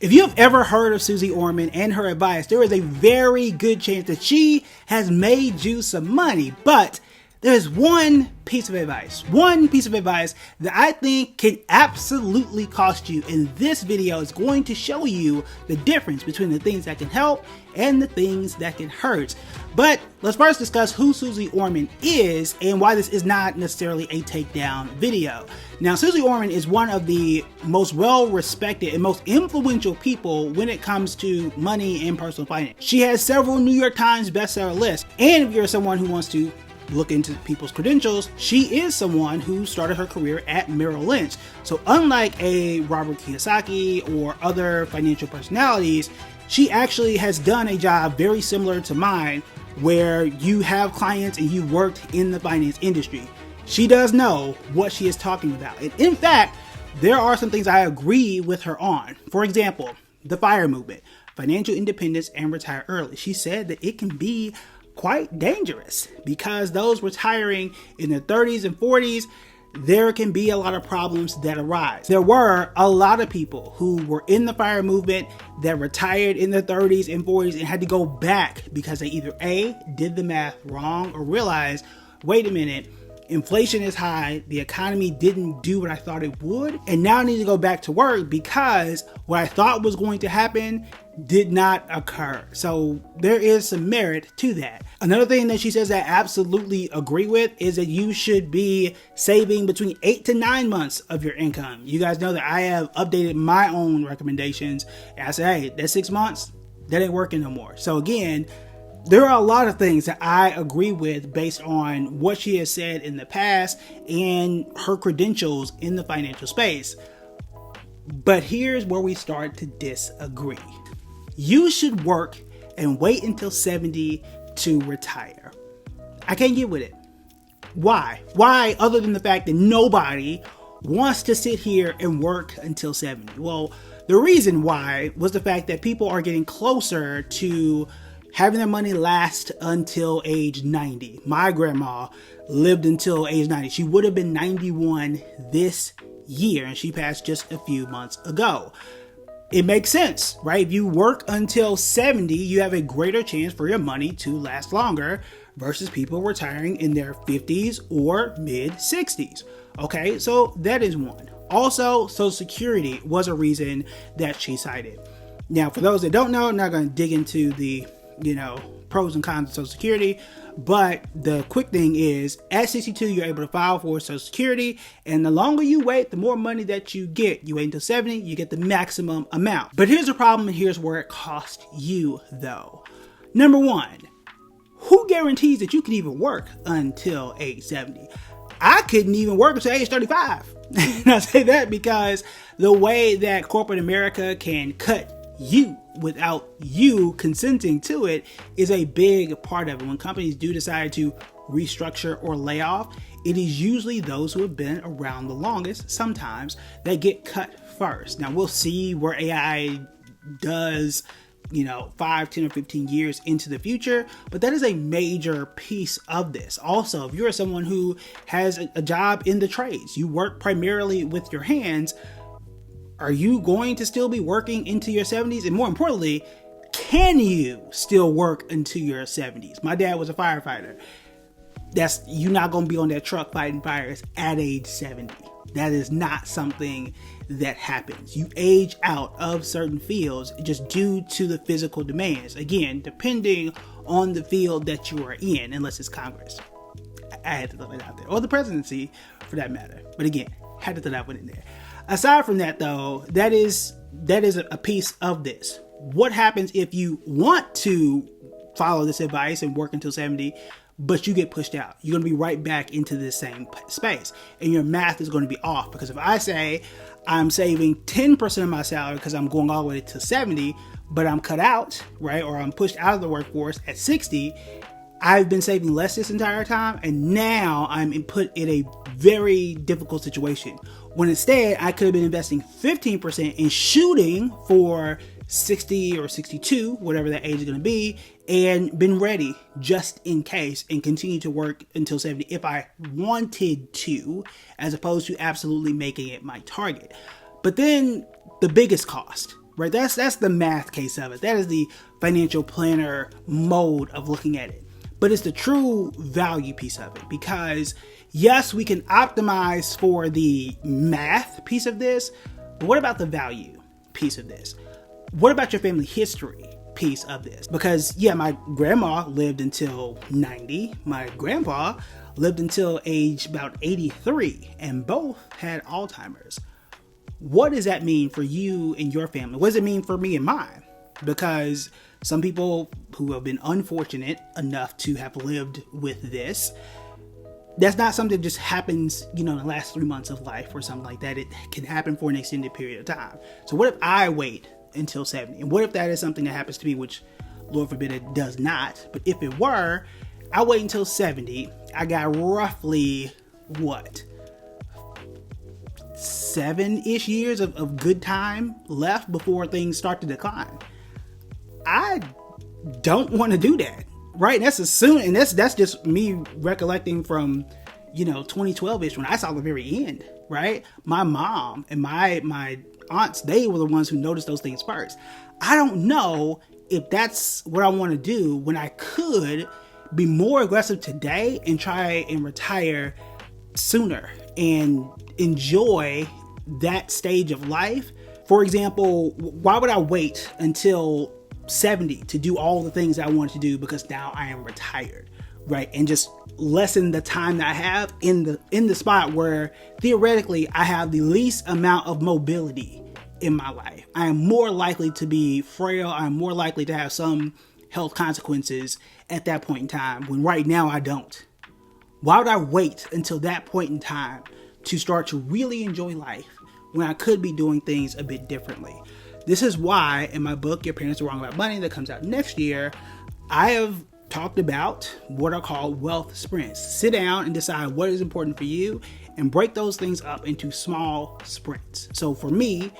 If you have ever heard of Suze Orman and her advice, there is a very good chance that she has made you some money. But there's one piece of advice that I think can absolutely cost you. And this video is going to show you the difference between the things that can help and the things that can hurt. But let's first discuss who Suze Orman is and why this is not necessarily a takedown video. Now, Suze Orman is one of the most well-respected and most influential people when it comes to money and personal finance. She has several New York Times bestseller lists. And if you're someone who wants to look into people's credentials, she is someone who started her career at Merrill Lynch. So unlike a Robert Kiyosaki or other financial personalities, she actually has done a job very similar to mine, where you have clients and you worked in the finance industry. She does know what she is talking about. And in fact, there are some things I agree with her on. For example, the FIRE movement, financial independence and retire early. She said that it can be quite dangerous because those retiring in their 30s and 40s, there can be a lot of problems that arise. There were a lot of people who were in the FIRE movement that retired in their 30s and 40s and had to go back because they either A, did the math wrong, or realized, wait a minute, inflation is high, the economy didn't do what I thought it would, and now I need to go back to work because what I thought was going to happen did not occur. So there is some merit to that. Another thing that she says that I absolutely agree with is that you should be saving between 8 to 9 months of your income. You guys know that I have updated my own recommendations. And I say, hey, that 6 months, that ain't working no more. So again, there are a lot of things that I agree with based on what she has said in the past and her credentials in the financial space. But here's where we start to disagree. You should work and wait until 70 to retire. I can't get with it. Why? Why, other than the fact that nobody wants to sit here and work until 70? Well, the reason why was the fact that people are getting closer to having their money last until age 90. My grandma lived until age 90. She would have been 91 this year, and she passed just a few months ago. It makes sense, right? If you work until 70, you have a greater chance for your money to last longer versus people retiring in their 50s or mid 60s. Okay, so that is one. Also, Social Security was a reason that she cited. Now, for those that don't know, I'm not going to dig into the pros and cons of Social Security, but the quick thing is at 62 you're able to file for Social Security, and the longer you wait, the more money that you get. You wait until 70, you get the maximum amount. But here's the problem, and here's where it costs you though. Number one, who guarantees that you can even work until age 70? I couldn't even work until age 35. And I say that because the way that corporate America can cut you without you consenting to it is a big part of it. When companies do decide to restructure or lay off, it is usually those who have been around the longest sometimes that get cut first. Now we'll see where AI does 5, 10, or 15 years into the future, but that is a major piece of this. Also, if you're someone who has a job in the trades, you work primarily with your hands, are you going to still be working into your 70s? And more importantly, can you still work into your 70s? My dad was a firefighter. You're not going to be on that truck fighting fires at age 70. That is not something that happens. You age out of certain fields just due to the physical demands. Again, depending on the field that you are in, unless it's Congress. I had to throw it out there. Or the presidency, for that matter. But again, had to throw that one in there. Aside from that though, that is a piece of this. What happens if you want to follow this advice and work until 70, but you get pushed out? You're going to be right back into this same space, and your math is going to be off. Because if I say I'm saving 10% of my salary because I'm going all the way to 70, but I'm cut out, right? Or I'm pushed out of the workforce at 60, I've been saving less this entire time, and now I'm put in a very difficult situation. When instead, I could have been investing 15% in shooting for 60 or 62, whatever that age is going to be, and been ready just in case and continue to work until 70 if I wanted to, as opposed to absolutely making it my target. But then the biggest cost, right? That's the math case of it. That is the financial planner mode of looking at it. But it's the true value piece of it, because yes, we can optimize for the math piece of this, but what about the value piece of this? What about your family history piece of this? Because yeah, my grandma lived until 90. My grandpa lived until age about 83, and both had Alzheimer's. What does that mean for you and your family? What does it mean for me and mine? Because some people who have been unfortunate enough to have lived with this, that's not something that just happens, in the last 3 months of life or something like that. It can happen for an extended period of time. So what if I wait until 70? And what if that is something that happens to me, which Lord forbid it does not, but if it were, I wait until 70. I got roughly, 7-ish years of good time left before things start to decline. I don't want to do that, right? That's that's just me recollecting from, 2012-ish when I saw the very end, right? My mom and my aunts, they were the ones who noticed those things first. I don't know if that's what I want to do when I could be more aggressive today and try and retire sooner and enjoy that stage of life. For example, why would I wait until 70 to do all the things I wanted to do because now I am retired, right? And just lessen the time that I have in the spot where theoretically I have the least amount of mobility in my life. I am more likely to be frail. I'm more likely to have some health consequences at that point in time, when right now I don't. Why would I wait until that point in time to start to really enjoy life when I could be doing things a bit differently? This is why in my book, Your Parents Are Wrong About Money, that comes out next year, I have talked about what are called wealth sprints. Sit down and decide what is important for you and break those things up into small sprints. So for me,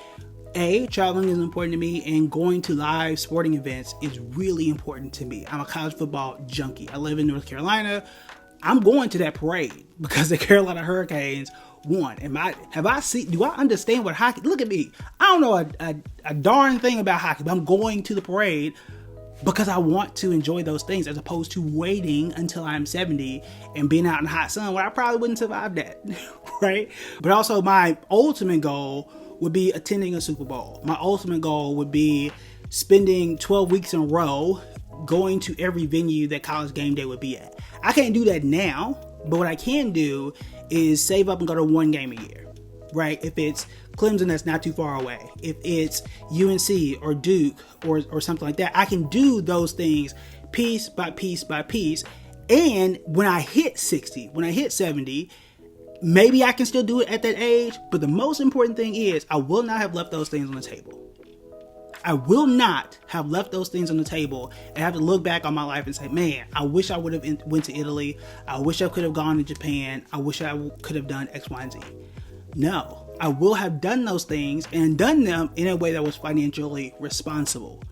traveling is important to me, and going to live sporting events is really important to me. I'm a college football junkie. I live in North Carolina. I'm going to that parade because the Carolina Hurricanes won. Do I understand what hockey? Look at me. I don't know a darn thing about hockey, but I'm going to the parade because I want to enjoy those things, as opposed to waiting until I'm 70 and being out in the hot sun where I probably wouldn't survive that, right? But also my ultimate goal would be attending a Super Bowl. My ultimate goal would be spending 12 weeks in a row going to every venue that College Game Day would be at. I can't do that now, but what I can do is save up and go to one game a year, right? If it's Clemson, that's not too far away. If it's UNC or Duke or something like that, I can do those things piece by piece by piece. And when I hit 60, when I hit 70, maybe I can still do it at that age, but the most important thing is I will not have left those things on the table. I will not have left those things on the table and have to look back on my life and say, man, I wish I would have went to Italy. I wish I could have gone to Japan. I wish I could have done X, Y, and Z. No, I will have done those things and done them in a way that was financially responsible.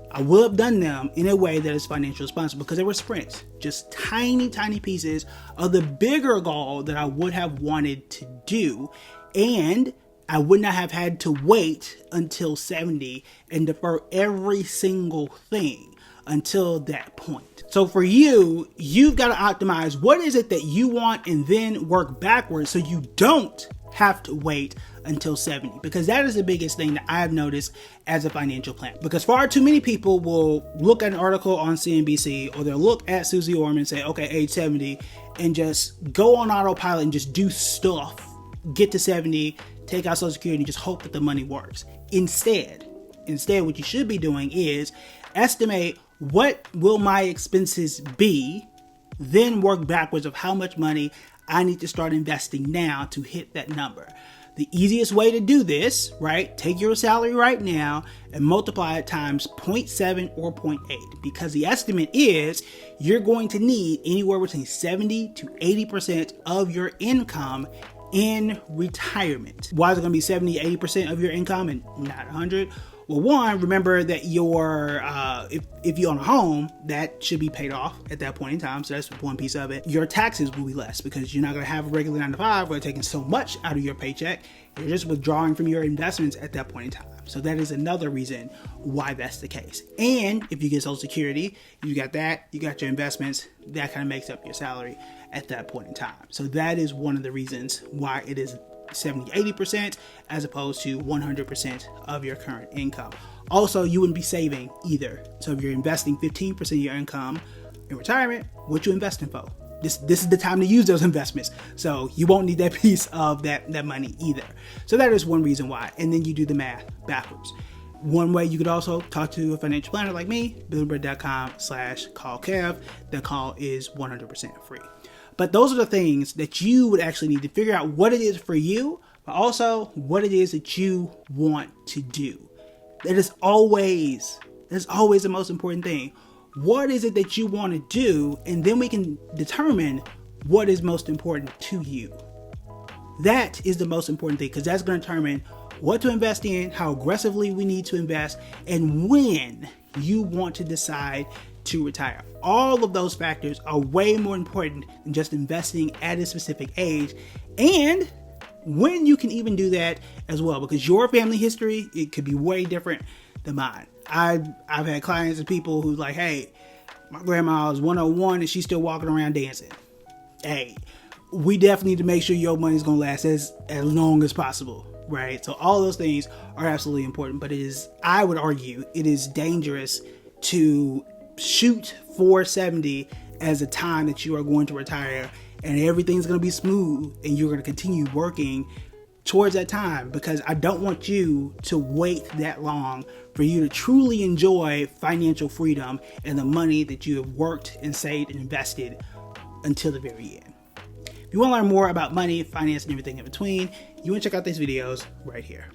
I will have done them in a way that is financially responsible because they were sprints, just tiny, tiny pieces of the bigger goal that I would have wanted to do. And I would not have had to wait until 70 and defer every single thing until that point. So for you, you've got to optimize what is it that you want and then work backwards so you don't have to wait until 70, because that is the biggest thing that I have noticed as a financial planner. Because far too many people will look at an article on CNBC or they'll look at Suze Orman and say, okay, age 70, and just go on autopilot and just do stuff, get to 70, take out Social Security, and just hope that the money works. Instead, what you should be doing is estimate what will my expenses be, then work backwards of how much money I need to start investing now to hit that number. The easiest way to do this, right? Take your salary right now and multiply it times 0.7 or 0.8, because the estimate is you're going to need anywhere between 70 to 80% of your income in retirement. Why is it going to be 70, 80% of your income and not 100? Well, one, remember that your if you own a home, that should be paid off at that point in time. So that's one piece of it. Your taxes will be less because you're not going to have a regular 9 to 5 where you're taking so much out of your paycheck. You're just withdrawing from your investments at that point in time. So that is another reason why that's the case. And if you get Social Security, you got that, you got your investments, that kind of makes up your salary at that point in time. So that is one of the reasons why it is 70-80% as opposed to 100% of your current income. Also, you wouldn't be saving either. So if you're investing 15% of your income in retirement, what you investing for? This is the time to use those investments. So you won't need that piece of that money either. So that is one reason why. And then you do the math backwards. One way you could also talk to a financial planner like me, billingbrett.com/callkev. The call is 100% free. But those are the things that you would actually need to figure out what it is for you, but also what it is that you want to do. That is always the most important thing. What is it that you want to do? And then we can determine what is most important to you. That is the most important thing because that's going to determine what to invest in, how aggressively we need to invest, and when you want to decide to retire. All of those factors are way more important than just investing at a specific age, and when you can even do that as well, because your family history, it could be way different than mine. I've had clients and people who's like, hey, my grandma is 101 and she's still walking around dancing. Hey, we definitely need to make sure your money's gonna last as long as possible, right? So all those things are absolutely important, but I would argue it is dangerous to shoot for 70 as a time that you are going to retire and everything's going to be smooth and you're going to continue working towards that time, because I don't want you to wait that long for you to truly enjoy financial freedom and the money that you have worked and saved and invested until the very end. If you want to learn more about money, finance, and everything in between, you want to check out these videos right here.